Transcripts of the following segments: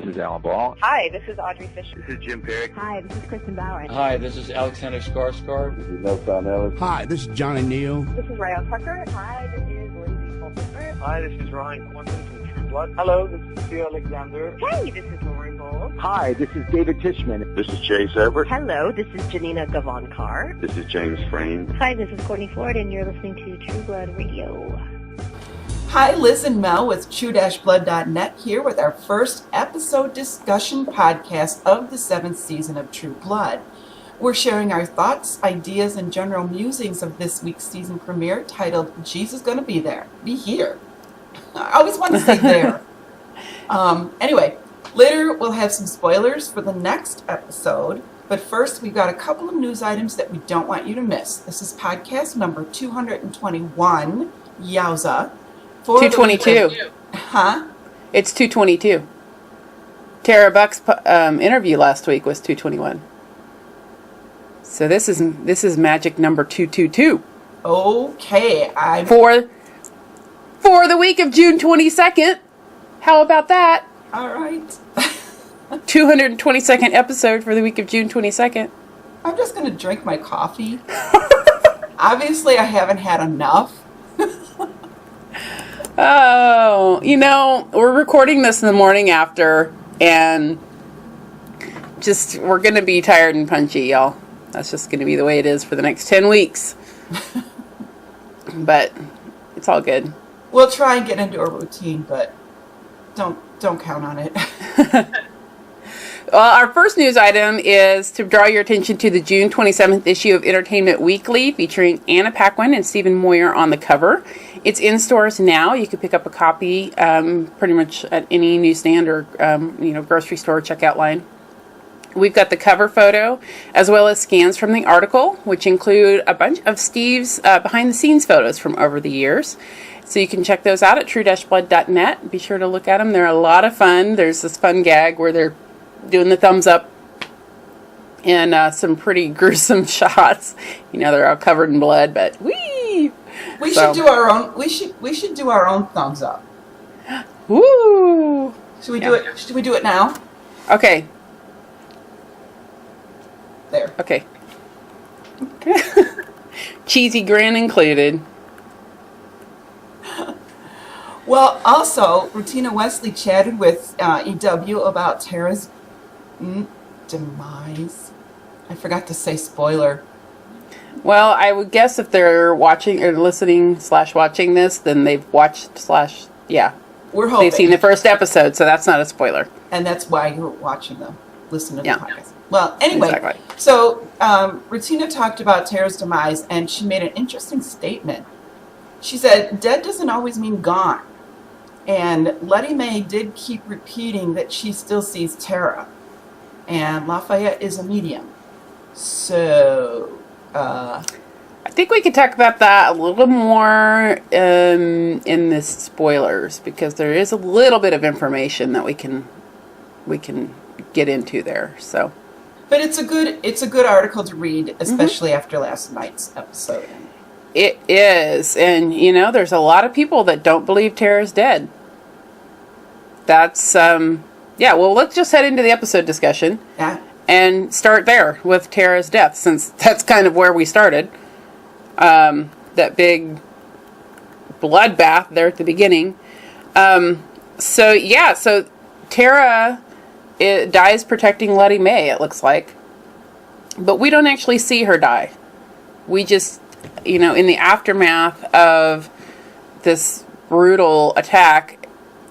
This is Alan Ball. Hi, this is Audrey Fisher. This is Jim Perry. Hi, this is Kristen Bauer. Hi, this is Alexander Skarsgård. This is Nelson Ellis. Hi, this is Johnny Neal. This is Ryan Tucker. Hi, this is Lindsay Fulton. Hi, this is Rhine from True Blood. Hello, this is Theo Alexander. Hey, this is Lauren Bowles. Hi, this is David Tishman. This is Chase Everett. Hello, this is Janina Gavankar. This is James Frame. Hi, this is Courtney Ford, and you're listening to True Blood Radio. Hi, Liz and Mel with True-Blood.net here with our first episode discussion podcast of the 7th season of True Blood. We're sharing our thoughts, ideas, and general musings of this week's season premiere titled Jesus Gonna Be There. Be Here. I always want to say there. Anyway, later we'll have some spoilers for the next episode, but first we've got a couple of news items that we don't want you to miss. This is podcast number 221, Yowza. 222. Huh? It's 222. Tara Buck's interview last week was 221. So this is magic number 222. Okay, for the week of June 22nd. How about that? All right. 222nd episode for the week of June 22nd. I'm just going to drink my coffee. Obviously, I haven't had enough. Oh, we're recording this in the morning after, and we're going to be tired and punchy, y'all. That's just going to be the way it is for the next 10 weeks. But it's all good. We'll try and get into a routine, but don't count on it. Well, our first news item is to draw your attention to the June 27th issue of Entertainment Weekly featuring Anna Paquin and Stephen Moyer on the cover. It's in stores now. You can pick up a copy pretty much at any newsstand or grocery store checkout line. We've got the cover photo as well as scans from the article, which include a bunch of Steve's behind-the-scenes photos from over the years. So you can check those out at True-Blood.net. Be sure to look at them. They're a lot of fun. There's this fun gag where they're doing the thumbs up and some pretty gruesome shots. They're all covered in blood, but whee! We should do our own. We should do our own thumbs up. Woo! Should we do it? Should we do it now? Okay. There. Okay. Cheesy grin included. Well, also, Rutina Wesley chatted with EW about Tara's demise. I forgot to say spoiler. Well, I would guess if they're watching or listening / watching this, then they've watched / We're hoping. They've seen the first episode, so that's not a spoiler. And that's why you're watching them. Listen to the podcast. Well, anyway, exactly. So Rutina talked about Tara's demise, and she made an interesting statement. She said, dead doesn't always mean gone. And Lettie Mae did keep repeating that she still sees Tara. And Lafayette is a medium. So, I think we could talk about that a little more in the spoilers, because there is a little bit of information that we can get into there. So, but it's a good article to read, especially after last night's episode. It is, and there's a lot of people that don't believe Tara's dead. That's well, let's just head into the episode discussion. Yeah. And start there with Tara's death, since that's kind of where we started. That big bloodbath there at the beginning. So Tara dies protecting Lettie Mae, it looks like. But we don't actually see her die. We just, in the aftermath of this brutal attack,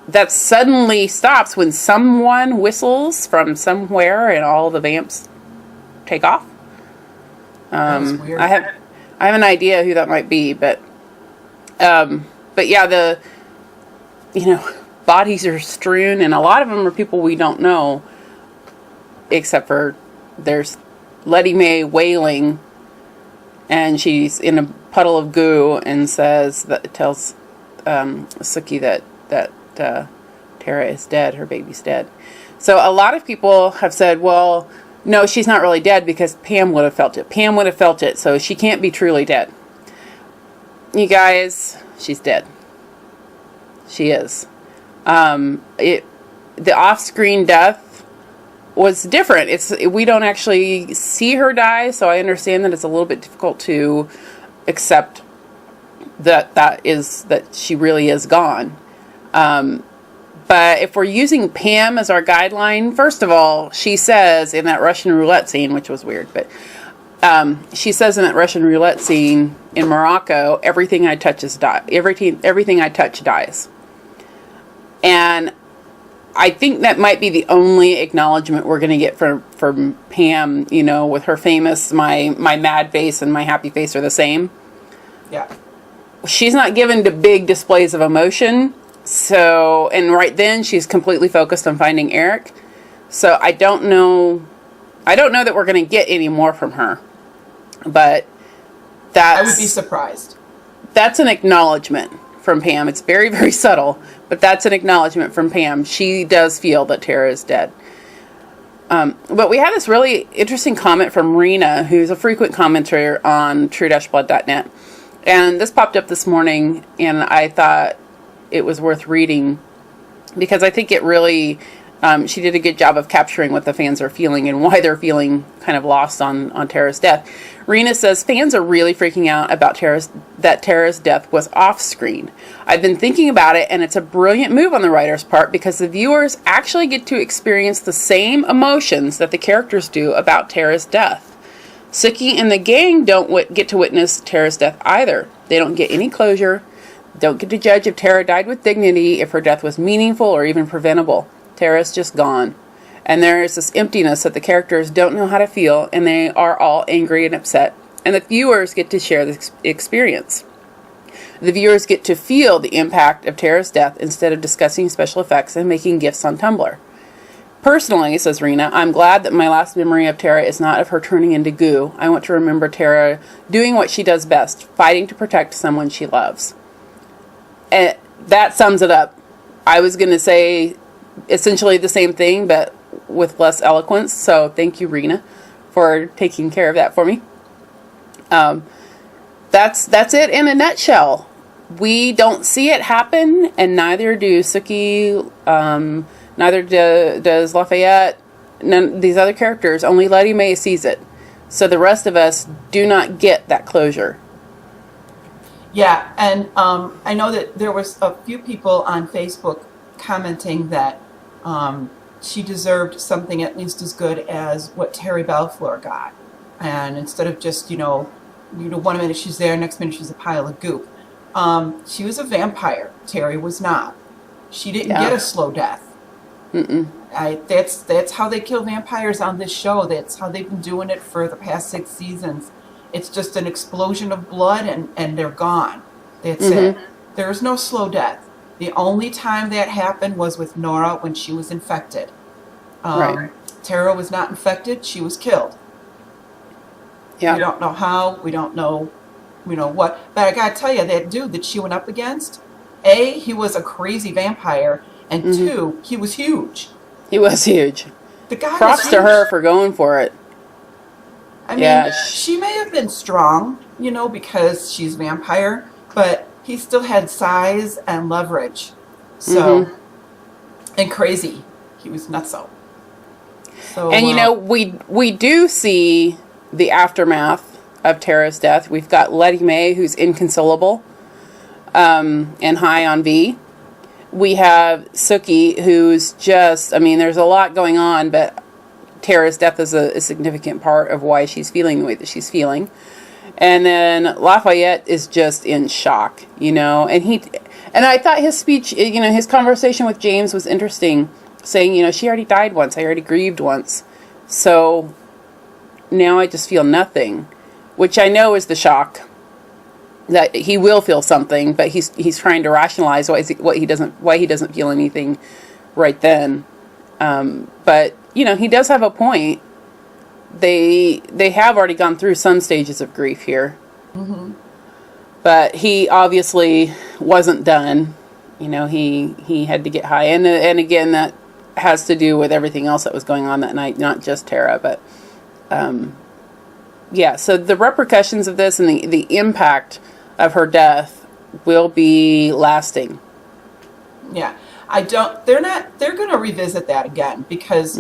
that suddenly stops when someone whistles from somewhere and all the vamps take off. That was weird. I have an idea who that might be, but yeah, the bodies are strewn, and a lot of them are people we don't know, except for there's Lettie Mae wailing, and she's in a puddle of goo and tells Sookie that Tara is dead, her baby's dead. So a lot of people have said, well, no, she's not really dead because Pam would have felt it. Pam would have felt it, so she can't be truly dead. You guys, she's dead. She is. the off-screen death was different. We don't actually see her die, so I understand that it's a little bit difficult to accept that she really is gone. But if we're using Pam as our guideline, first of all, she says in that Russian roulette scene, which was weird, but she says in that Russian roulette scene in Morocco, everything I touch everything I touch dies. And I think that might be the only acknowledgement we're going to get from Pam, with her famous, my mad face and my happy face are the same. Yeah. She's not given to big displays of emotion. So, and right then she's completely focused on finding Eric. So I don't know that we're going to get any more from her. But I would be surprised. That's an acknowledgement from Pam. It's very, very subtle, but that's an acknowledgement from Pam. She does feel that Tara is dead. But we had this really interesting comment from Rena, who's a frequent commenter on True-Blood.net. And this popped up this morning, and I thought it was worth reading because I think it really, she did a good job of capturing what the fans are feeling and why they're feeling kind of lost on Tara's death. Rena says, fans are really freaking out about Tara's death was off screen. I've been thinking about it, and it's a brilliant move on the writer's part because the viewers actually get to experience the same emotions that the characters do about Tara's death. Sookie and the gang don't get to witness Tara's death either. They don't get any closure, don't get to judge if Tara died with dignity, if her death was meaningful or even preventable. Tara's just gone. And there is this emptiness that the characters don't know how to feel, and they are all angry and upset. And the viewers get to share this experience. The viewers get to feel the impact of Tara's death instead of discussing special effects and making gifs on Tumblr. Personally, says Rena, I'm glad that my last memory of Tara is not of her turning into goo. I want to remember Tara doing what she does best, fighting to protect someone she loves. And that sums it up. I was going to say essentially the same thing, but with less eloquence. So thank you, Rena, for taking care of that for me. That's it in a nutshell. We don't see it happen, and neither do Sookie, neither does Lafayette, none these other characters. Only Lettie Mae sees it. So the rest of us do not get that closure. Yeah, and I know that there was a few people on Facebook commenting that she deserved something at least as good as what Terry Balfour got. And instead of just, 1 minute she's there, next minute she's a pile of goop. She was a vampire. Terry was not. She didn't get a slow death. Mm-mm. That's how they kill vampires on this show. That's how they've been doing it for the past 6 seasons. It's just an explosion of blood and they're gone. That's it. There is no slow death. The only time that happened was with Nora when she was infected. Right. Tara was not infected. She was killed. Yeah. We don't know how. We don't know, what. But I got to tell you, that dude that she went up against, A, he was a crazy vampire, and 2, he was huge. He was huge. The guy Props was to huge. her for going for it. I mean, she may have been strong, because she's a vampire, but he still had size and leverage. So, and crazy. He was nutso. So, and we do see the aftermath of Tara's death. We've got Lettie Mae, who's inconsolable, and high on V. We have Sookie, who's just, there's a lot going on, but Tara's death is a significant part of why she's feeling the way that she's feeling. And then Lafayette is just in shock, and I thought his speech, his conversation with James was interesting, saying, she already died once, I already grieved once, so now I just feel nothing, which I know is the shock, that he will feel something, but he's trying to rationalize why he doesn't feel anything right then. But he does have a point. They have already gone through some stages of grief here, but he obviously wasn't done. He had to get high, and again that has to do with everything else that was going on that night, not just Tara, but so the repercussions of this and the impact of her death will be lasting. Yeah. They're going to revisit that again because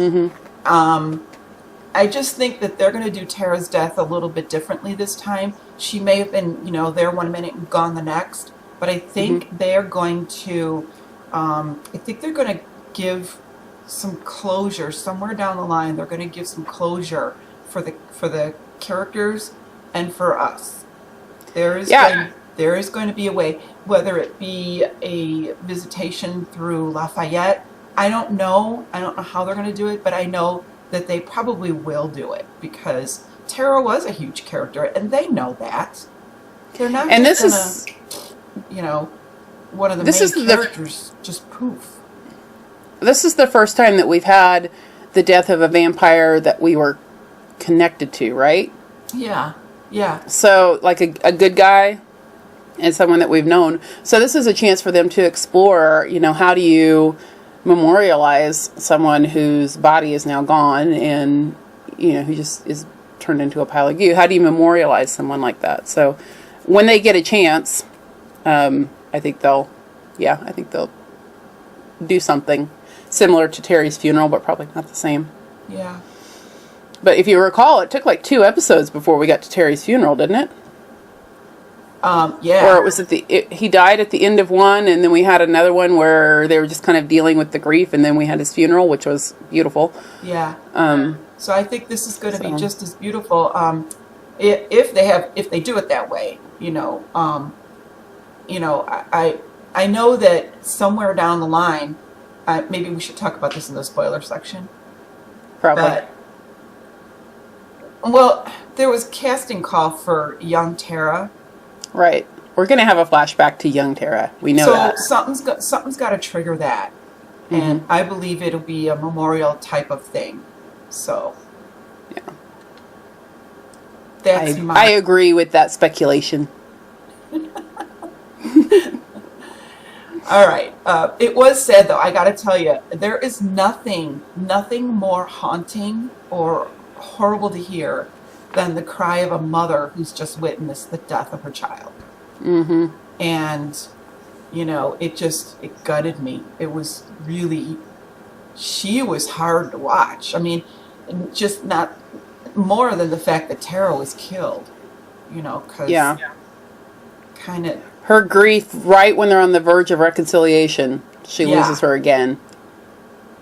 I just think that they're going to do Tara's death a little bit differently this time. She may have been, there one minute and gone the next, but I think they're going to, give some closure somewhere down the line. They're going to give some closure for the characters and for us. There is going to be a way, whether it be a visitation through Lafayette. I don't know how they're going to do it, but I know that they probably will do it because Tara was a huge character, and they know that. They're not one of the main characters just poof. This is the first time that we've had the death of a vampire that we were connected to, right? Yeah. So, like a good guy and someone that we've known. So this is a chance for them to explore, how do you memorialize someone whose body is now gone and, who just is turned into a pile of goo. How do you memorialize someone like that? So when they get a chance, I think they'll do something similar to Terry's funeral, but probably not the same. Yeah. But if you recall, it took like 2 episodes before we got to Terry's funeral, didn't it? Yeah. Or it was he died at the end of one, and then we had another one where they were just kind of dealing with the grief, and then we had his funeral, which was beautiful. Yeah. So I think this is going to be just as beautiful. If they do it that way, I know that somewhere down the line, maybe we should talk about this in the spoiler section. Probably. Well, there was casting call for young Tara. Right. We're going to have a flashback to young Tara. We know that. So something's got to trigger that. And I believe it'll be a memorial type of thing. So. Yeah. I agree with that speculation. All right. It was said, though, I got to tell you, there is nothing more haunting or horrible to hear than the cry of a mother who's just witnessed the death of her child. Mm-hmm. And, it gutted me. It was really, she was hard to watch. I mean, just not more than the fact that Tara was killed, because kind of. Her grief right when they're on the verge of reconciliation, she loses her again.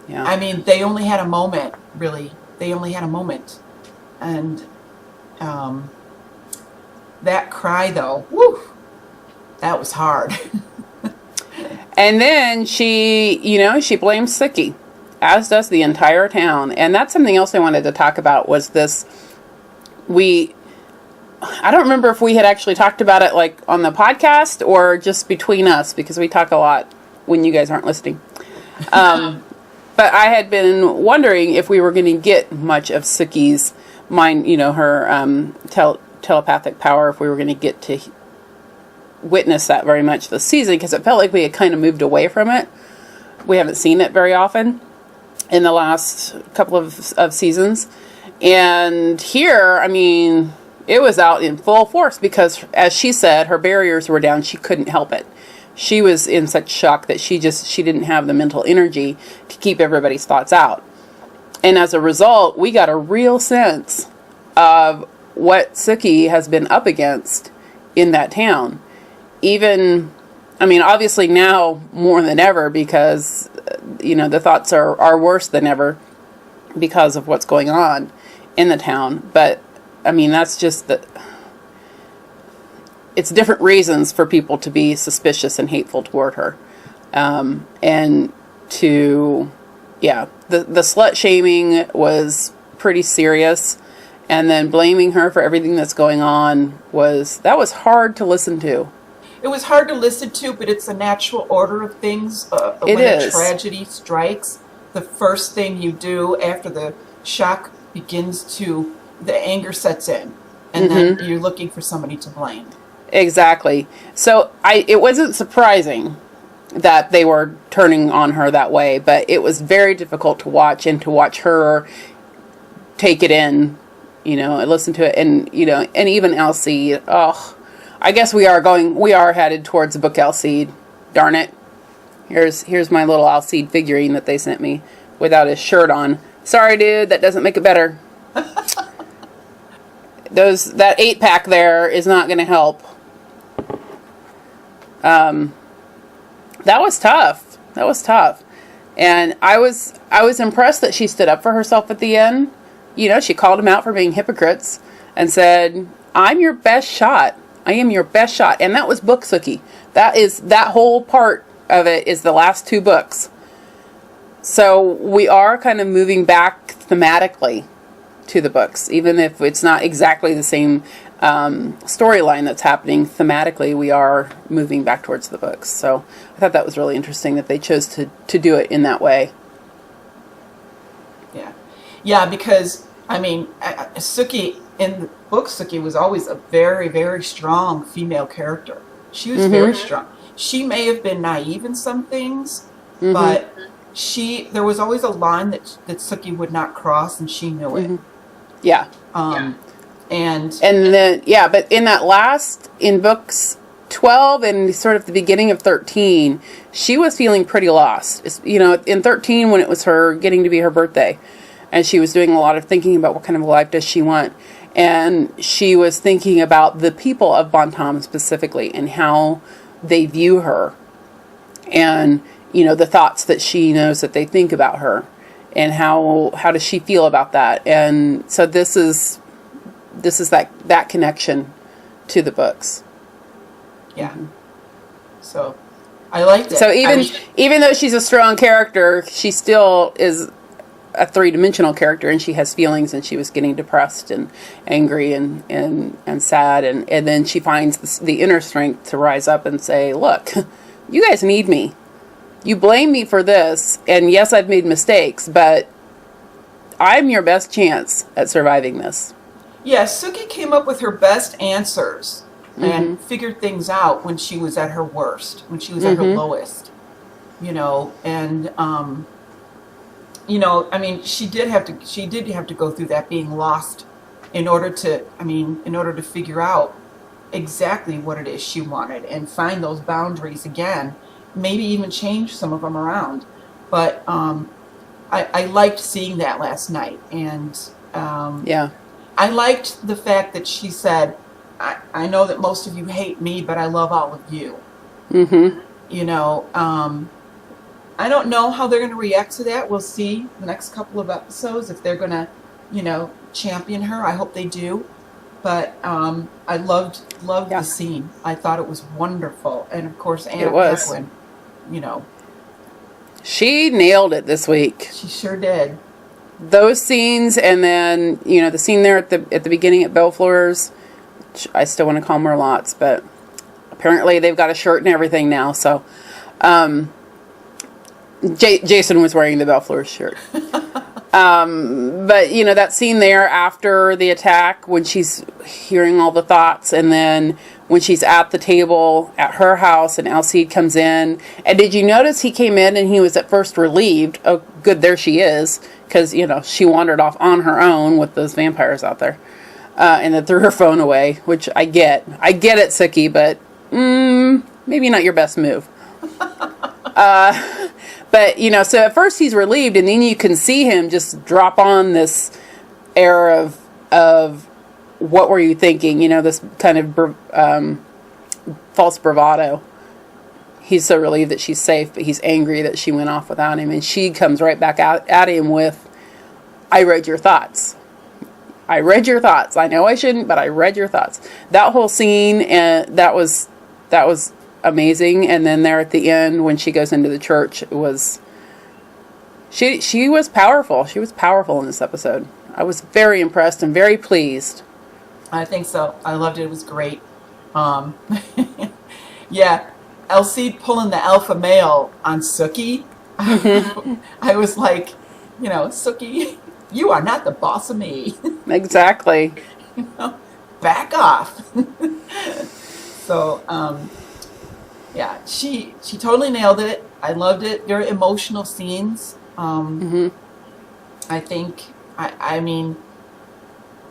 Yeah. I mean, they only had a moment, really. They only had a moment. And that cry, though, whew, that was hard. And then she blames Sookie, as does the entire town. And that's something else I wanted to talk about was this. I don't remember if we had actually talked about it like on the podcast or just between us, because we talk a lot when you guys aren't listening. But I had been wondering if we were going to get much of Sookie's mind, her telepathic power, if we were going to get to witness that very much this season, because it felt like we had kind of moved away from it. We haven't seen it very often in the last couple of seasons. And here, I mean, it was out in full force because, as she said, her barriers were down. She couldn't help it. She was in such shock that she didn't have the mental energy to keep everybody's thoughts out. And as a result, we got a real sense of what Sookie has been up against in that town. Even, I mean, obviously now more than ever because, the thoughts are worse than ever because of what's going on in the town. But, I mean, that's just it's different reasons for people to be suspicious and hateful toward her. And the slut shaming was pretty serious. And then blaming her for everything that's going on was hard to listen to. It was hard to listen to, but it's a natural order of things. When a tragedy strikes, the first thing you do after the shock begins the anger sets in. And then you're looking for somebody to blame. Exactly. So it wasn't surprising that they were turning on her that way, but it was very difficult to watch, and to watch her take it in, and listen to it, and and even Elsie. Oh, I guess we are headed towards the book Elsie. Darn it. Here's my little Alcide figurine that they sent me without his shirt on. Sorry, dude, that doesn't make it better. That 8-pack there is not going to help. That was tough. That was tough. And I was impressed that she stood up for herself at the end. You know, she called them out for being hypocrites and said, I'm your best shot. I am your best shot. And that was book Sookie. That whole part of it is the last 2 books. So we are kind of moving back thematically to the books, even if it's not exactly the same storyline that's happening thematically. We are moving back towards the books. So I thought that was really interesting that they chose to do it in that way. Yeah, because I mean, Sookie in the book, Sookie was always a very, very strong female character. She was very strong. She may have been naive in some things, but there was always a line that Sookie would not cross, and she knew it. Yeah. And then, but in books 12 and sort of the beginning of 13, she was feeling pretty lost. You know, in 13, when it was getting to be her birthday, and she was doing a lot of thinking about what kind of a life does she want. And she was thinking about the people of Bantam specifically and how they view her. And, you know, the thoughts that she knows that they think about her. And how does she feel about that? And so this is that connection to the books. Yeah. So I liked it. So even though she's a strong character, she still is a 3-dimensional character, and she has feelings, and she was getting depressed and angry and sad, and then she finds the inner strength to rise up and say, look, you guys need me. You blame me for this, and yes, I've made mistakes, but I'm your best chance at surviving this. Yeah, Sookie came up with her best answers and figured things out when she was at her worst, when she was at her lowest. You know, and you know, I mean, she did have to go through that, being lost, in order to figure out exactly what it is she wanted and find those boundaries again, maybe even change some of them around. But I liked seeing that last night, and I liked the fact that she said, I know that most of you hate me, but I love all of you. You know, I don't know how they're going to react to that. We'll see the next couple of episodes if they're going to, you know, champion her. I hope they do. But I loved the scene. I thought it was wonderful. And of course, Anna Paquin, you know, she nailed it this week. She sure did. Those scenes, and then, you know, the scene there at the beginning at Bellefleur's, which I still want to call Merlotte's, but apparently they've got a shirt and everything now. So Jason was wearing the Bellefleur's shirt. But, you know, that scene there after the attack, when she's hearing all the thoughts, and then when she's at the table at her house and Elsie comes in. And did you notice he came in and he was at first relieved? Oh, good, there she is. Because, you know, she wandered off on her own with those vampires out there. And then threw her phone away, which I get. I get it, Sookie, but maybe not your best move. But, you know, so at first he's relieved, and then you can see him just drop on this air of what were you thinking, you know, this kind of false bravado. He's so relieved that she's safe, but he's angry that she went off without him, and she comes right back out at him with, I read your thoughts. I read your thoughts. I know I shouldn't, but I read your thoughts. That whole scene, that was amazing. And then there at the end, when she goes into the church, it was she was powerful. She was powerful in this episode. I was very impressed and very pleased. I think so. I loved it. It was great. Yeah, Elsie pulling the alpha male on Sookie. I was like, you know, Sookie, you are not the boss of me. Exactly. You know, back off. So, yeah, she totally nailed it. I loved it. Very emotional scenes. I think, I mean,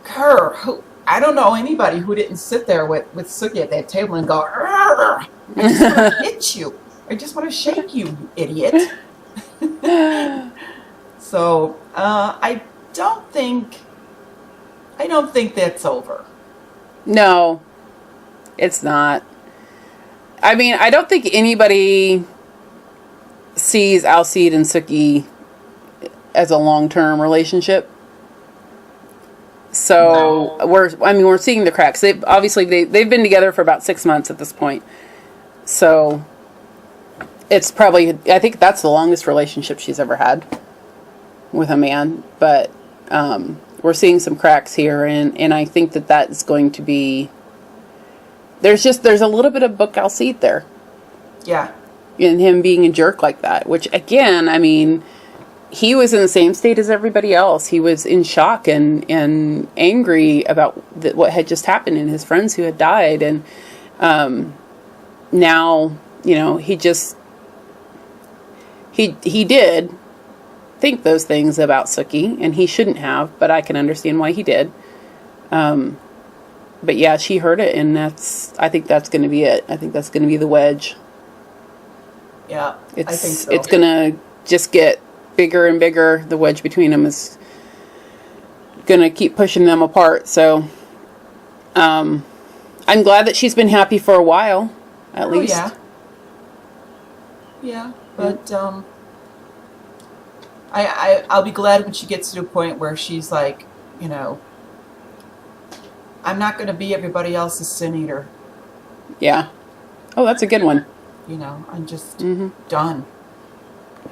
I don't know anybody who didn't sit there with Sookie at that table and go, I just want to hit you. I just want to shake you, you idiot. So, I don't think that's over. No, it's not. I mean, I don't think anybody sees Elsie and Sookie as a long-term relationship. So we're seeing the cracks. They've been together for about 6 months at this point. So it's probably, I think that's the longest relationship she's ever had with a man. But we're seeing some cracks here, and I think that is going to be, there's a little bit of book Elsie there. Yeah. In him being a jerk like that, which again, I mean, he was in the same state as everybody else. He was in shock and angry about what had just happened and his friends who had died. And now, you know, he did think those things about Sookie, and he shouldn't have, but I can understand why he did. But yeah, she heard it, and I think that's going to be it. I think that's going to be the wedge. Yeah, I think so. It's going to just get bigger and bigger. The wedge between them is going to keep pushing them apart. So I'm glad that she's been happy for a while, at least. Yeah, but I'll be glad when she gets to a point where she's like, you know, I'm not going to be everybody else's sin eater. Yeah. Oh, that's a good one. You know, I'm just done.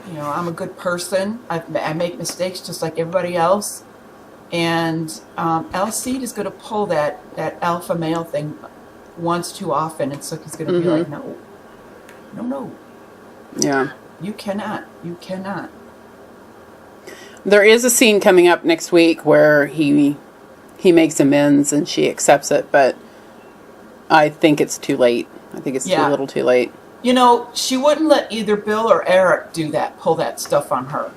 You know, I'm a good person. I make mistakes just like everybody else. And Elsie is going to pull that alpha male thing once too often. And Sookie's going to be like, no. Yeah. You cannot. There is a scene coming up next week where he makes amends and she accepts it, but I think it's too late. I think it's a little too late. You know, she wouldn't let either Bill or Eric pull that stuff on her.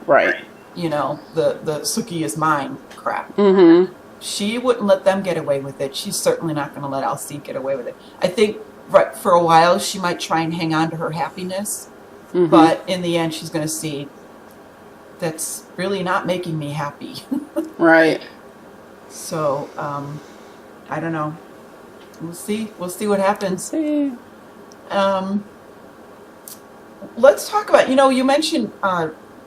Right. You know, the Sookie is mine crap. Mm-hmm. She wouldn't let them get away with it. She's certainly not going to let Elsie get away with it. I think for a while she might try and hang on to her happiness, but in the end she's going to see that's really not making me happy. Right. So, I don't know. We'll see what happens. Let's talk about, you mentioned,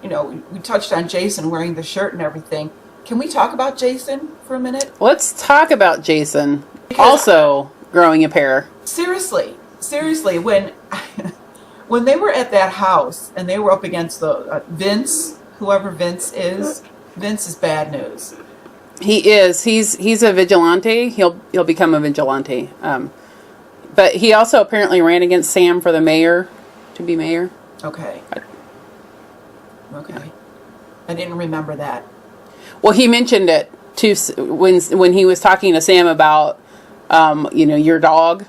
we touched on Jason wearing the shirt and everything. Can we talk about Jason for a minute? Let's talk about Jason. Because also growing a pair. Seriously, when they were at that house and they were up against the Vince, whoever Vince is bad news. He is. He's a vigilante. He'll become a vigilante. But he also apparently ran against Sam for the mayor, to be mayor. Okay. I didn't remember that. Well, he mentioned it too when he was talking to Sam about, you're a dog.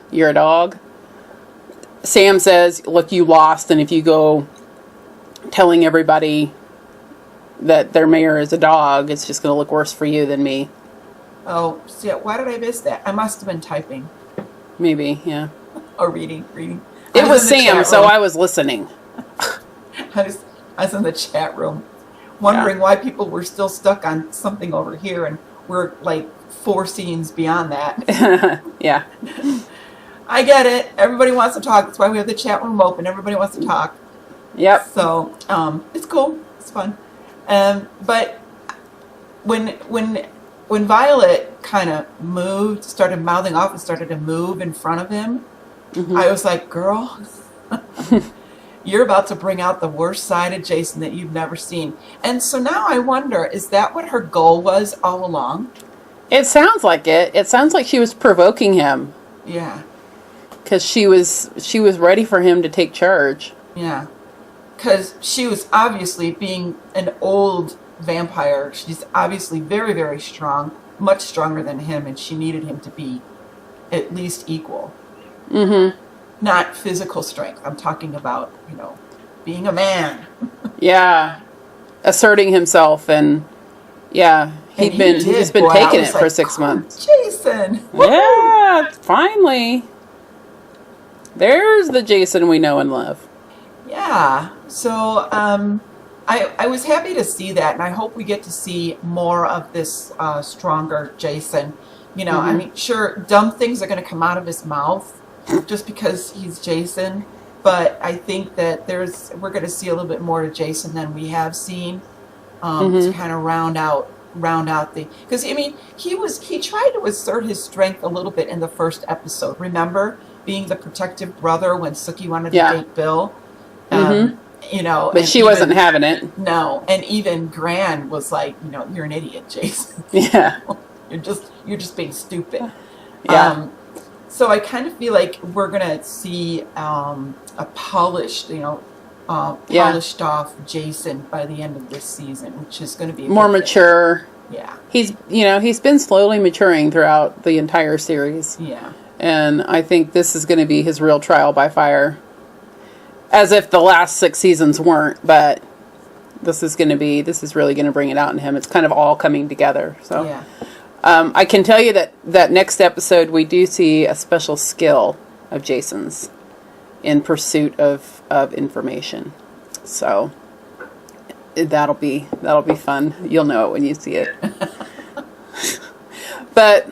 Sam says, look, you lost, and if you go telling everybody that their mayor is a dog, it's just going to look worse for you than me. Oh, see, why did I miss that? I must have been typing. Maybe, yeah. Or reading. It was Sam, so I was listening. I was in the chat room wondering why people were still stuck on something over here, and we're like 4 scenes beyond that. Yeah. I get it. Everybody wants to talk. That's why we have the chat room open. Everybody wants to talk. Yep. So, it's cool. It's fun. But when Violet kind of started mouthing off and started to move in front of him, I was like, girl, you're about to bring out the worst side of Jason that you've never seen. And so now I wonder, is that what her goal was all along? It sounds like it. It sounds like she was provoking him. Yeah. Because she was ready for him to take charge. Yeah. Because she was obviously, being an old vampire, she's obviously very, very strong, much stronger than him, and she needed him to be at least equal. Mm-hmm. Not physical strength. I'm talking about, being a man. Yeah. Asserting himself, and he's been taking it for 6 months. Jason! Woo-hoo! Yeah, finally. There's the Jason we know and love. Yeah. So I was happy to see that, and I hope we get to see more of this stronger Jason. You know, I mean, sure, dumb things are going to come out of his mouth just because he's Jason, but I think that we're going to see a little bit more of Jason than we have seen to kind of round out the, because I mean he tried to assert his strength a little bit in the first episode. Remember, being the protective brother when Sookie wanted to date Bill. You know, but she wasn't having it. No, and even Gran was like, you know, you're an idiot, Jason. Yeah. You're just being stupid. Yeah. So I kind of feel like we're gonna see a polished, polished off Jason by the end of this season, which is going to be more mature. Yeah. He's been slowly maturing throughout the entire series. Yeah. And I think this is going to be his real trial by fire. As if the last 6 seasons weren't, but this is really going to bring it out in him. It's kind of all coming together. So yeah. I can tell you that next episode we do see a special skill of Jason's in pursuit of information. So that'll be fun. You'll know it when you see it. But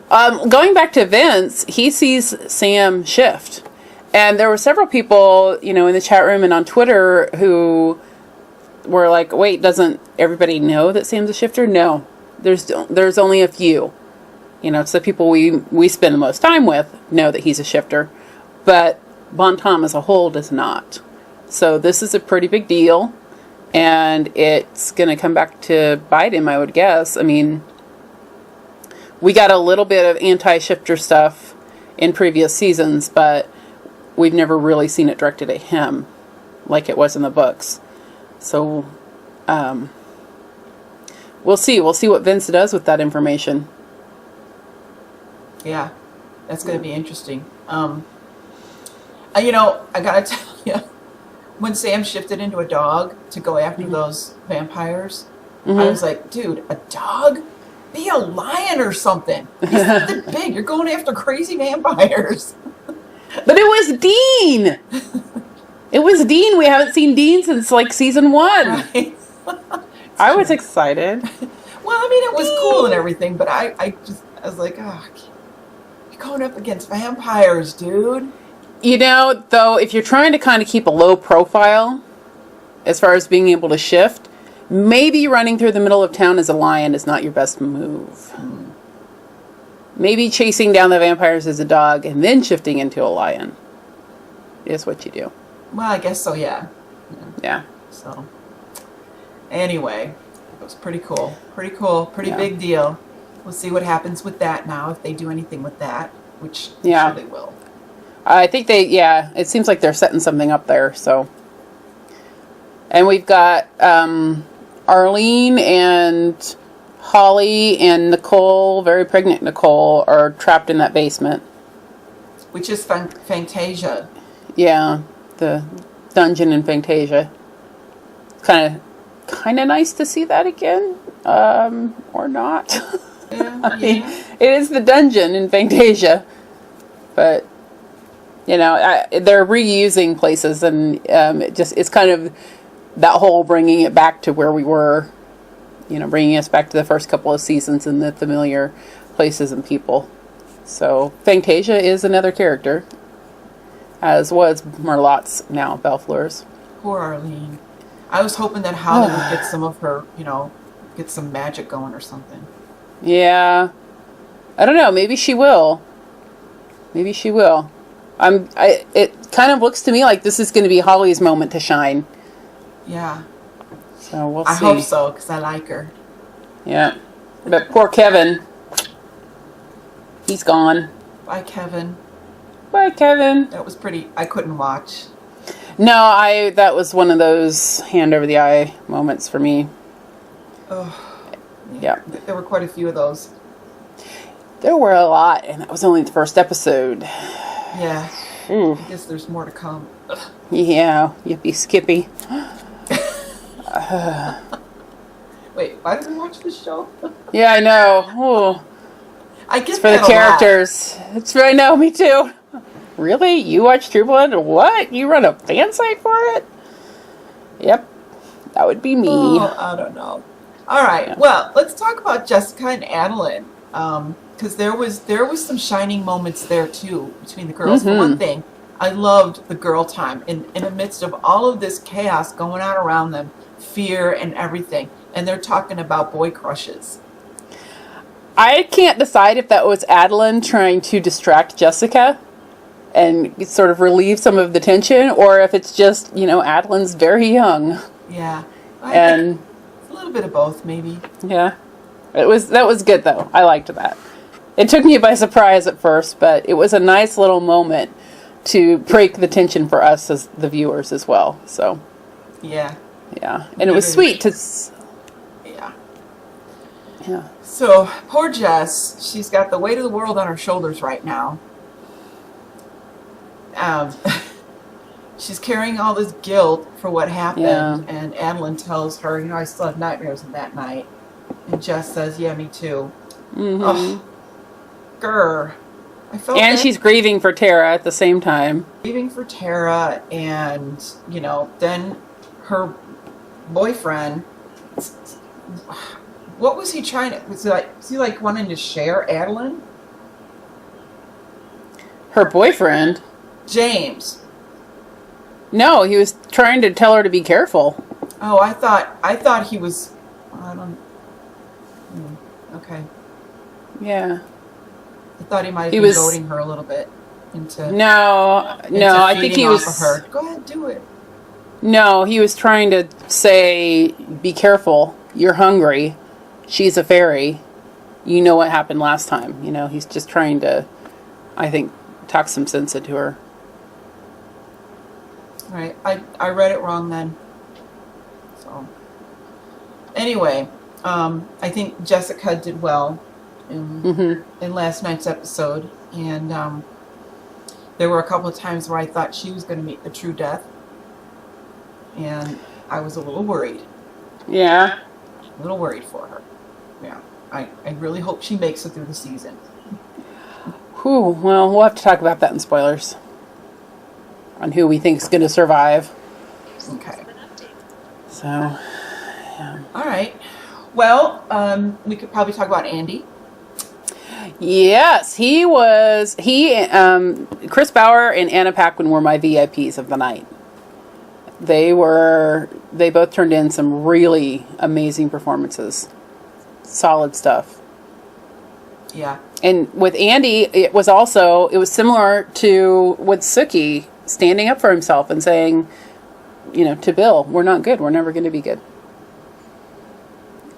going back to Vince, he sees Sam shift. And there were several people, in the chat room and on Twitter who were like, wait, doesn't everybody know that Sam's a shifter? No. There's only a few. It's the people we spend the most time with know that he's a shifter. But Bon Tom as a whole does not. So this is a pretty big deal. And it's going to come back to bite him, I would guess. I mean, we got a little bit of anti-shifter stuff in previous seasons, but we've never really seen it directed at him like it was in the books. So, we'll see. We'll see what Vince does with that information. Yeah, that's going to be interesting. I got to tell you, when Sam shifted into a dog to go after those vampires, I was like, dude, a dog? Be a lion or something. He's something big. You're going after crazy vampires. But it was Dean. It was Dean. We haven't seen Dean since season 1. Right. I was excited. Well, I mean, it was cool and everything, but I was like, oh, you're going up against vampires, dude. Though, if you're trying to kind of keep a low profile as far as being able to shift, maybe running through the middle of town as a lion is not your best move. Maybe chasing down the vampires as a dog and then shifting into a lion is what you do. Well, I guess so, yeah. Yeah. So, anyway, it was pretty cool. Pretty cool. Pretty big deal. We'll see what happens with that now, if they do anything with that, which I'm sure they will. I think it seems like they're setting something up there, so. And we've got Arlene and Holly and Nicole, very pregnant Nicole, are trapped in that basement. Which is Fantasia. Yeah, the dungeon in Fantasia. Kind of nice to see that again, or not. Yeah, I mean, it is the dungeon in Fantasia, but they're reusing places, and it's kind of that whole bringing it back to where we were. Bringing us back to the first couple of seasons and the familiar places and people. So, Fantasia is another character, as was Merlotte's now, Bellefleur's. Poor Arlene. I was hoping that Holly would get some of her, get some magic going or something. Yeah. I don't know. Maybe she will. Maybe she will. It kind of looks to me like this is going to be Holly's moment to shine. Yeah. So we'll see. I hope so, because I like her. Yeah. But poor Kevin. He's gone. Bye, Kevin. Bye, Kevin. That was I couldn't watch. No, that was one of those hand over the eye moments for me. Oh. Yeah. There were quite a few of those. There were a lot, and that was only the first episode. Yeah. I guess there's more to come. Yeah, yippee skippy. Wait, why did we watch this show? Yeah, I know. Oh. I guess it's for the characters. I know, me too. Really? You watch True Blood? What? You run a fan site for it? Yep. That would be me. Oh, I don't know. All right. Yeah. Well, let's talk about Jessica and Adeline. Because there was some shining moments there too between the girls. For one thing, I loved the girl time in the midst of all of this chaos going on around them, fear and everything. And they're talking about boy crushes. I can't decide if that was Adeline trying to distract Jessica and sort of relieve some of the tension, or if it's just, Adeline's very young. Yeah. And a little bit of both, maybe. Yeah. That was good, though. I liked that. It took me by surprise at first, but it was a nice little moment to break the tension for us as the viewers as well. So, yeah. Yeah. And it was sweet to... Yeah. Yeah. So, poor Jess, she's got the weight of the world on her shoulders right now. She's carrying all this guilt for what happened, and Adeline tells her, I still have nightmares of that night. And Jess says, yeah, me too. Oh, grr. I felt and that. she's grieving for Tara at the same time. Grieving for Tara, and, then her boyfriend, what was he trying to, was he like wanting to share Adeline? Her boyfriend? James. No, he was trying to tell her to be careful. Oh, I thought he was, okay. Yeah. I thought he might have been goading her a little bit into I think he was... Off of her. Go ahead, do it. No, he was trying to say, be careful, you're hungry, she's a fairy, you know what happened last time. He's just trying to, I think, talk some sense into her. Right. I read it wrong then. So, anyway, I think Jessica did well in last night's episode, and there were a couple of times where I thought she was going to meet the true death, and I was a little worried. Yeah. A little worried for her. Yeah. I really hope she makes it through the season. Whew, well, we'll have to talk about that in spoilers. On who we think is going to survive. Okay. So, yeah. All right. Well, we could probably talk about Andy. Yes, Chris Bauer and Anna Paquin were my VIPs of the night. They both turned in some really amazing performances. Solid stuff. Yeah. And with Andy, it was similar to with Sookie standing up for himself and saying, to Bill, we're not good. We're never going to be good.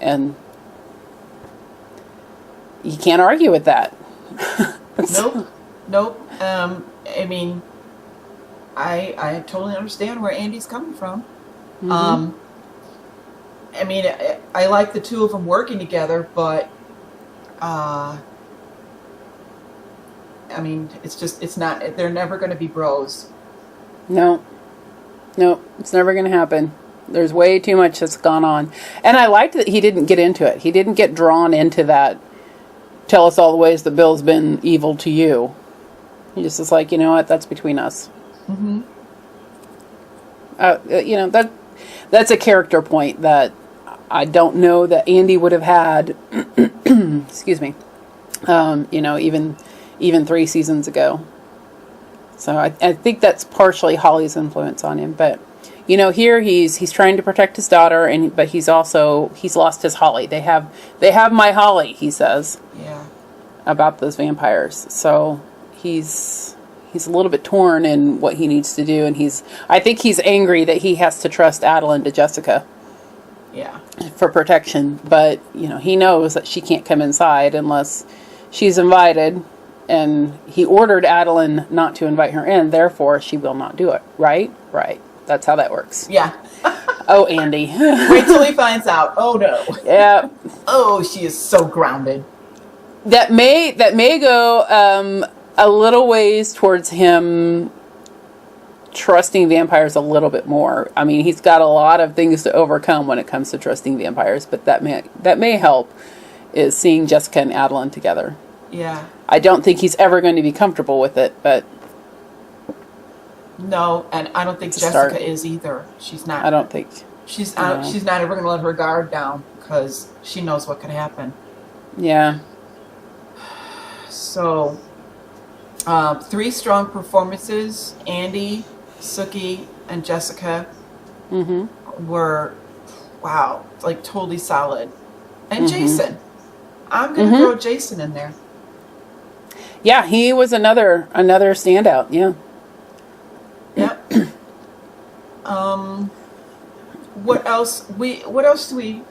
And you can't argue with that. Nope. I mean, I totally understand where Andy's coming from. I mean, I like the two of them working together, but I mean, they're never going to be bros. No, it's never going to happen. There's way too much that's gone on. And I liked that he didn't get into it. He didn't get drawn into that, tell us all the ways that Bill's been evil to you. He just is like, you know what, that's between us. That's a character point that I don't know that Andy would have had, excuse me, even 3 seasons ago. So I think that's partially Holly's influence on him. But, here he's trying to protect his daughter, but he's lost his Holly. They have my Holly, he says. Yeah. About those vampires. So he's a little bit torn in what he needs to do, and I think he's angry that he has to trust Adeline to Jessica. Yeah. For protection, but he knows that she can't come inside unless she's invited, and he ordered Adeline not to invite her in, therefore she will not do it. Right? That's how that works. Yeah. Oh, Andy. Wait till he finds out. Oh no. Yeah. Oh, she is so grounded. That may go a little ways towards him trusting vampires a little bit more. I mean, he's got a lot of things to overcome when it comes to trusting vampires, but that may help, is seeing Jessica and Adeline together. Yeah. I don't think he's ever going to be comfortable with it, but No, and I don't think To Jessica start. is either. She's not. I don't think. She's No. she's not ever going to let her guard down because she knows what could happen. Yeah. So, 3 strong performances. Andy, Sookie, and Jessica were, wow, like totally solid. And Jason. I'm going to throw Jason in there. Yeah, he was another standout. Yeah. Yep. What else do we...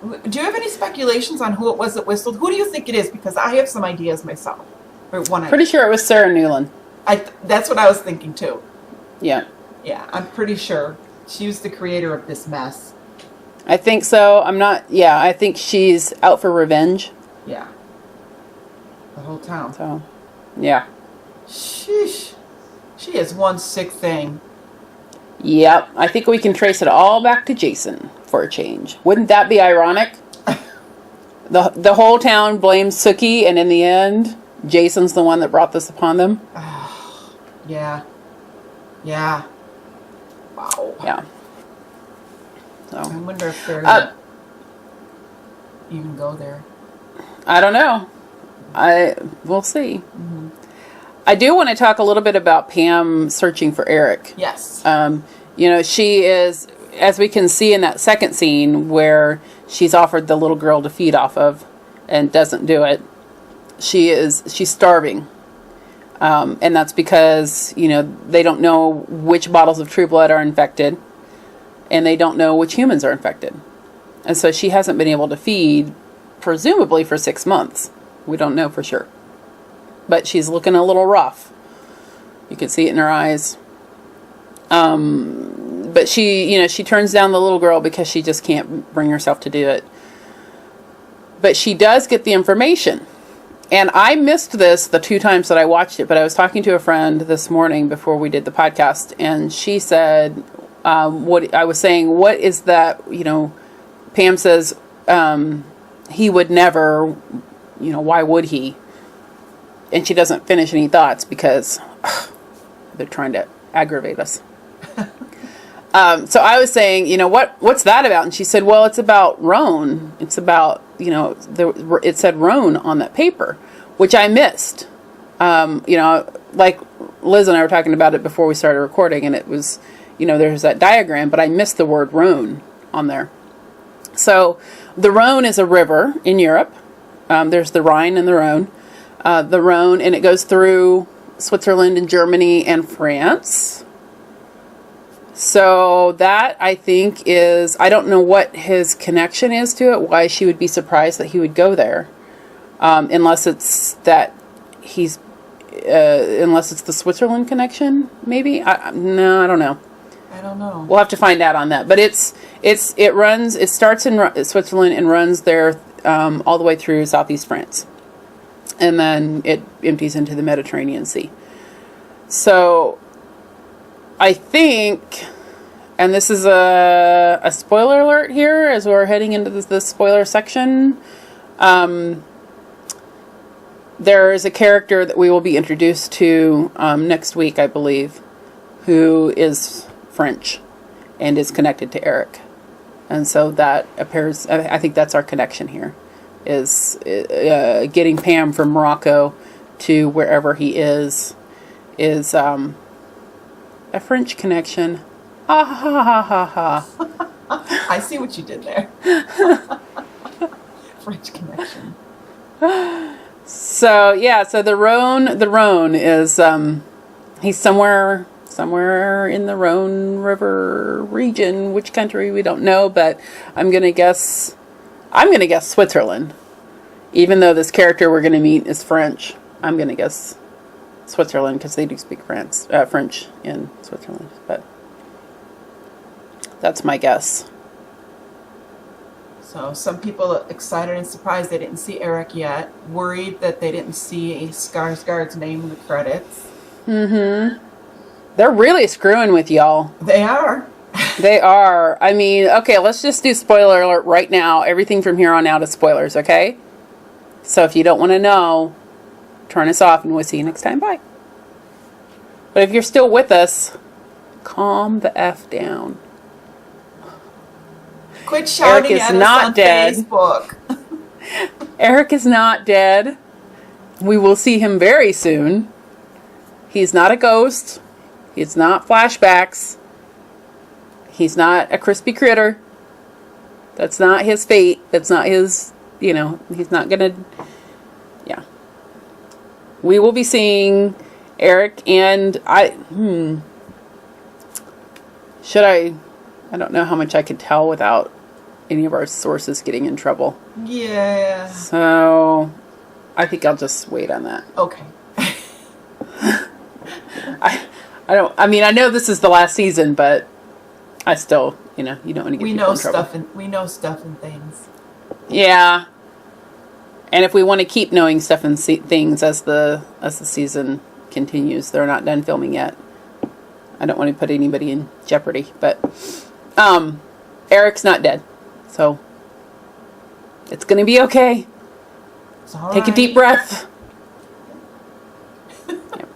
Do you have any speculations on who it was that whistled? Who do you think it is? Because I have some ideas myself. Or one idea. Pretty sure it was Sarah Newland. That's what I was thinking too. Yeah. Yeah, I'm pretty sure. She was the creator of this mess. I think so. I think she's out for revenge. Yeah. The whole town. So, yeah. Sheesh. She is one sick thing. Yep. I think we can trace it all back to Jason for a change. Wouldn't that be ironic? The whole town blames Sookie, and in the end, Jason's the one that brought this upon them. Yeah. Yeah. Wow. Yeah. I So, wonder if they're gonna even go there. I don't know. We'll see. I do want to talk a little bit about Pam searching for Eric. Yes. She is, as we can see in that second scene where she's offered the little girl to feed off of and doesn't do it. She's starving. And that's because, they don't know which bottles of True Blood are infected, and they don't know which humans are infected. And so she hasn't been able to feed, presumably for 6 months. We don't know for sure. But she's looking a little rough. You can see it in her eyes. But she turns down the little girl because she just can't bring herself to do it. But she does get the information. And I missed this the 2 times that I watched it, but I was talking to a friend this morning before we did the podcast, and she said, what I was saying, what is that, Pam says, he would never, why would he? And she doesn't finish any thoughts because they're trying to aggravate us. So I was saying, what's that about? And she said, well, it's about Rhine. It's about, it said Rhine on that paper, which I missed. Like Liz and I were talking about it before we started recording, and it was, there's that diagram, but I missed the word Rhine on there. So the Rhine is a river in Europe. There's the Rhine and the Rhone. The Rhone, and it goes through Switzerland and Germany and France. So that, I think, is, I don't know what his connection is to it, why she would be surprised that he would go there. Unless it's that unless it's the Switzerland connection, maybe? No, I don't know. I don't know. We'll have to find out on that. But it starts in Switzerland and runs there all the way through southeast France. And then it empties into the Mediterranean Sea. So, I think, and this is a spoiler alert here as we're heading into the spoiler section. There is a character that we will be introduced to next week, I believe, who is French and is connected to Eric. And so that appears, I think that's our connection here, is getting Pam from Morocco to wherever he is a French connection. Ha ha ha ha ha. I see what you did there. French connection. So the Rhone is he's somewhere in the Rhone River region. Which country we don't know, but I'm gonna guess Switzerland. Even though this character we're gonna meet is French, I'm gonna guess Switzerland because they do speak French in Switzerland. But that's my guess. So some people are excited and surprised they didn't see Eric yet. Worried that they didn't see Skarsgård's name in the credits. Mm-hmm. They're really screwing with y'all. They are. They are. I mean, okay, let's just do spoiler alert right now. Everything from here on out is spoilers, okay? So if you don't want to know, turn us off and we'll see you next time. Bye. But if you're still with us, calm the F down. Quit shouting Eric is at us not on dead. Facebook. Eric is not dead. We will see him very soon. He's not a ghost. He's not flashbacks. He's not a crispy critter. That's not his fate. That's not his, he's not gonna, yeah. We will be seeing Eric and I don't know how much I could tell without any of our sources getting in trouble. Yeah. So, I think I'll just wait on that. Okay. I know this is the last season, but I still, you don't want to get people in trouble. We know stuff and things. Yeah. And if we want to keep knowing stuff and things as the season continues, they're not done filming yet. I don't want to put anybody in jeopardy, but Eric's not dead. So it's going to be okay. It's all Take right. a deep breath. Yep.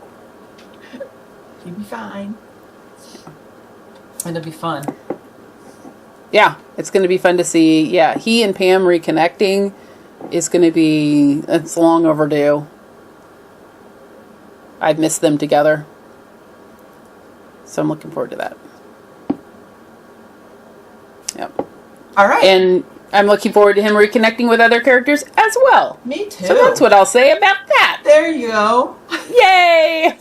You'll be fine. And it'll be fun. Yeah, it's going to be fun to see. Yeah, he and Pam reconnecting is going to be, it's long overdue. I've missed them together. So I'm looking forward to that. Yep. All right. And I'm looking forward to him reconnecting with other characters as well. Me too. So that's what I'll say about that. There you go. Yay!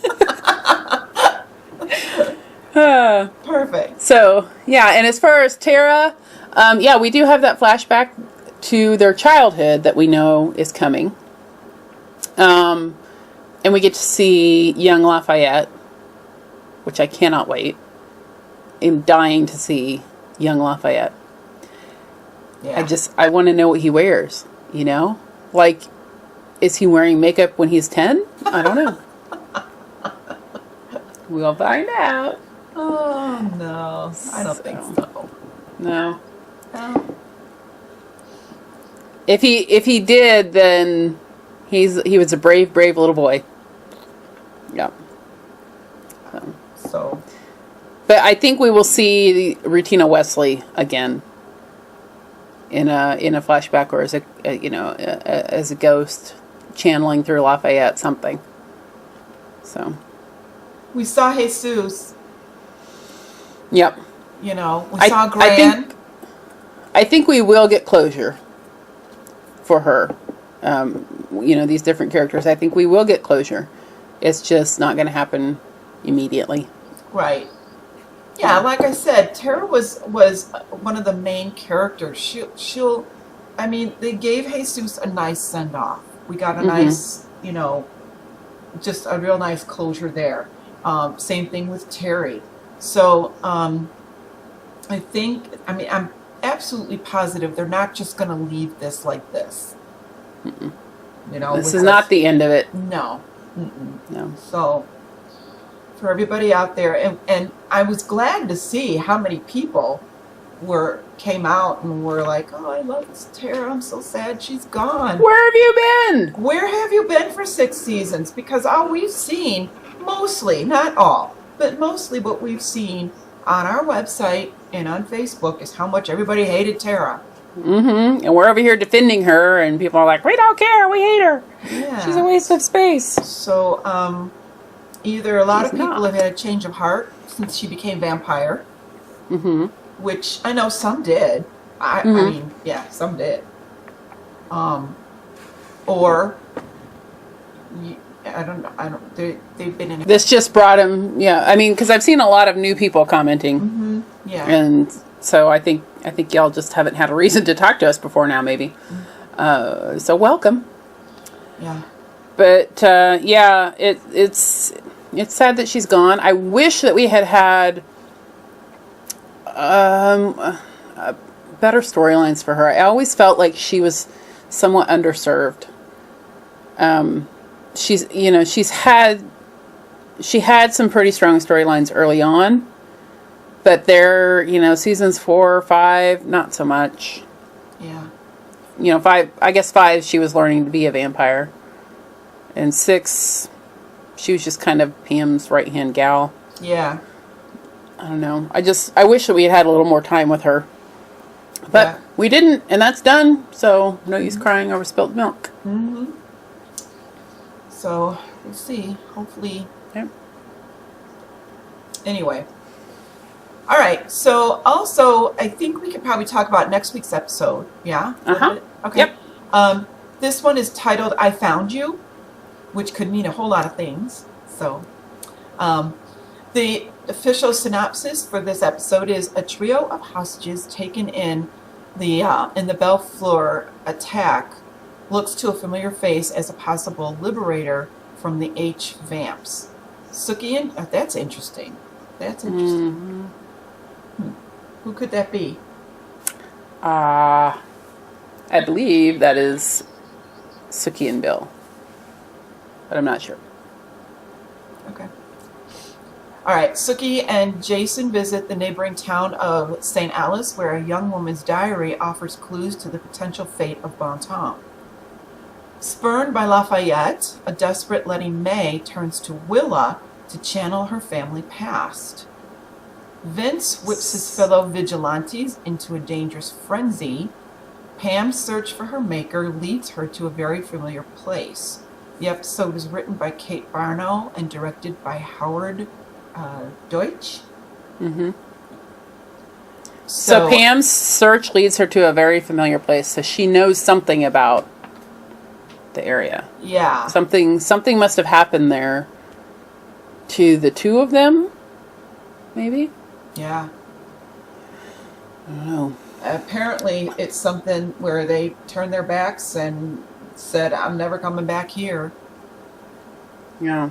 Perfect. So, yeah, and as far as Tara, we do have that flashback to their childhood that we know is coming. And we get to see young Lafayette, which I cannot wait. I'm dying to see young Lafayette. Yeah. I want to know what he wears, Like, is he wearing makeup when he's 10? I don't know. We'll find out. Oh, no. I don't think so. No. No. If he did, then he was a brave little boy. Yeah. So. But I think we will see Rutina Wesley again in a flashback or as a ghost channeling through Lafayette something. So. We saw Jesus. Yep. We saw Gran. I think we will get closure for her. These different characters. I think we will get closure. It's just not going to happen immediately. Right. Yeah, like I said, Tara was one of the main characters. They gave Jesus a nice send off. We got a nice, just a real nice closure there. Same thing with Terry. So, I'm absolutely positive they're not just going to leave this like this. Mm-mm. This is not the end of it. No. Mm-mm. No. So, for everybody out there, and I was glad to see how many people came out and were like, "Oh, I love this Tara. I'm so sad she's gone." Where have you been? Where have you been for 6 seasons? Because all we've seen, mostly, not all, but mostly what we've seen on our website and on Facebook is how much everybody hated Tara. Mm-hmm. And we're over here defending her, and people are like, "We don't care. We hate her. Yeah. She's a waste of space." So, either a lot of people have had a change of heart since she became vampire, which I know some did. I mean, some did. Or I don't know. They've been in. This just brought him. Yeah, I mean, because I've seen a lot of new people commenting. Yeah. And so I think y'all just haven't had a reason to talk to us before now, maybe. So welcome. Yeah. But it's sad that she's gone. I wish that we had better storylines for her. I always felt like she was somewhat underserved. She had some pretty strong storylines early on, but seasons 4 or 5, not so much. Yeah. 5, I guess 5, she was learning to be a vampire. And 6, she was just kind of Pam's right-hand gal. Yeah. I don't know. I wish that we had a little more time with her. But we didn't, and that's done. So no use crying over spilt milk. Mm-hmm. So we'll see. Hopefully. Yep. Anyway. All right. So also, I think we could probably talk about next week's episode. Yeah? Okay. Yep. This one is titled I Found You, which could mean a whole lot of things. So the official synopsis for this episode is a trio of hostages taken in the Belfleur attack looks to a familiar face as a possible liberator from the H vamps. Sookie and that's interesting. That's interesting. Mm-hmm. Who could that be? I believe that is Sookie and Bill, but I'm not sure. Okay. All right. Sookie and Jason visit the neighboring town of St. Alice, where a young woman's diary offers clues to the potential fate of Bontemps. Spurned by Lafayette, a desperate Lettie Mae turns to Willa to channel her family past. Vince whips his fellow vigilantes into a dangerous frenzy. Pam's search for her maker leads her to a very familiar place. The episode was written by Kate Barnow and directed by Howard Deutsch. Mm-hmm. So Pam's search leads her to a very familiar place, so she knows something about the area. Yeah. Something must have happened there to the two of them, maybe? Yeah. I don't know. Apparently, it's something where they turned their backs and said, I'm never coming back here. Yeah.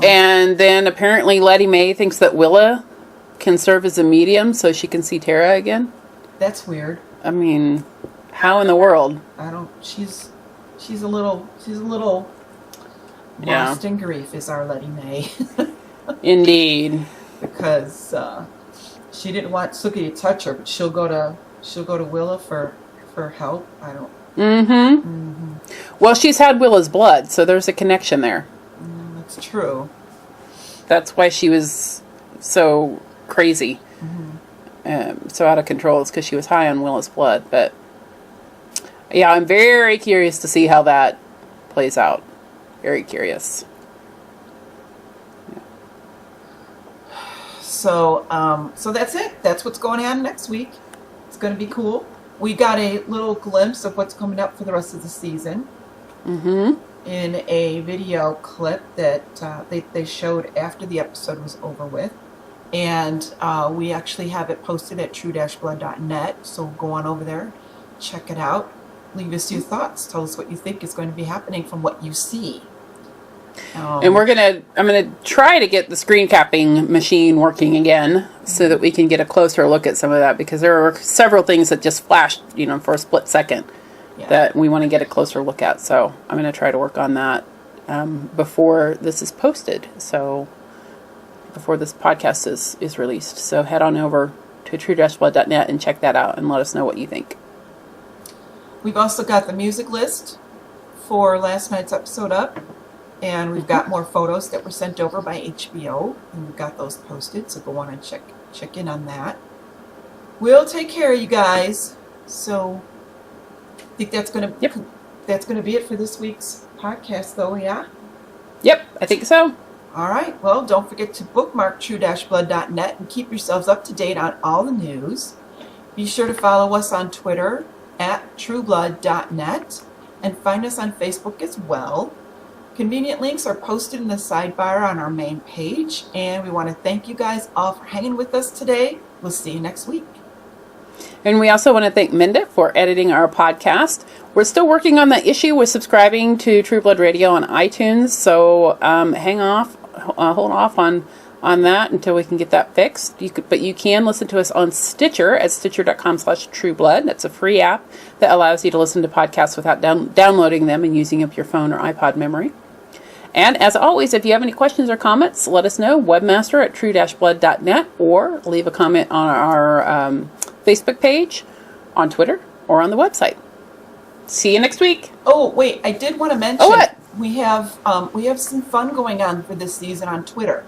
And then apparently Lettie Mae thinks that Willa can serve as a medium so she can see Tara again. That's weird. I mean, how in the world? I don't. She's a little lost in grief, is our Lettie Mae. Indeed. Because she didn't want Sookie to touch her, but she'll go to Willa for help. I don't. Mm-hmm. Well, she's had Willa's blood, so there's a connection there. That's true. That's why she was so crazy, so out of control. It's because she was high on Willa's blood. But yeah, I'm very curious to see how that plays out. Very curious. Yeah. So that's it. That's what's going on next week. It's going to be cool. We got a little glimpse of what's coming up for the rest of the season. Mm-hmm. In a video clip that they showed after the episode was over with. And we actually have it posted at True-Blood.net. So go on over there, check it out, leave us your thoughts, tell us what you think is going to be happening from what you see. And I'm gonna try to get the screen capping machine working again so that we can get a closer look at some of that, because there are several things that just flashed, for a split second. Yeah. That we want to get a closer look at. So I'm going to try to work on that before this is posted. So before this podcast is released. So head on over to True-Blood.net and check that out and let us know what you think. We've also got the music list for last night's episode up. And we've got more photos that were sent over by HBO. And we've got those posted. So go on and check in on that. We'll take care of you guys. So I think that's gonna be it for this week's podcast, though. Yeah. Yep, I think so. All right. Well, don't forget to bookmark True-Blood.net and keep yourselves up to date on all the news. Be sure to follow us on Twitter at True-Blood.net and find us on Facebook as well. Convenient links are posted in the sidebar on our main page, and we want to thank you guys all for hanging with us today. We'll see you next week. And we also want to thank Minda for editing our podcast. We're still working on the issue with subscribing to True Blood Radio on iTunes, so hold off on that until we can get that fixed. But you can listen to us on Stitcher at stitcher.com/trueblood. That's a free app that allows you to listen to podcasts without downloading them and using up your phone or iPod memory. And as always, if you have any questions or comments, let us know. Webmaster at True-Blood.net, or leave a comment on our Facebook page, on Twitter, or on the website. See you next week. Oh, wait, I did want to mention. Oh, what? we have some fun going on for this season on Twitter.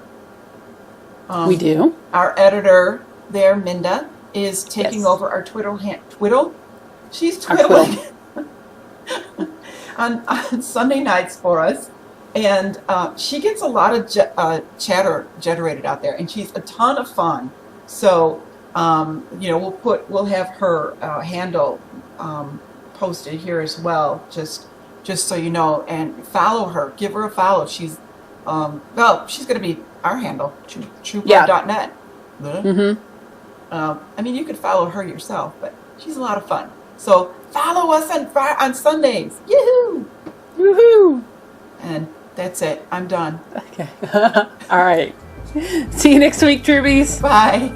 We do. Our editor there, Minda, is taking Yes. over our twiddle. She's twiddling on Sunday nights for us, and she gets a lot of chatter generated out there, and she's a ton of fun. So we'll have her handle posted here as well, just so you know, and follow her. Give her a follow. She's she's going to be our handle, True-Blood.net. Mm-hmm. I mean, you could follow her yourself, but she's a lot of fun. So follow us on Sundays. Yoo-hoo! Woohoo! And that's it. I'm done. Okay. All right. See you next week, Trubies. Bye.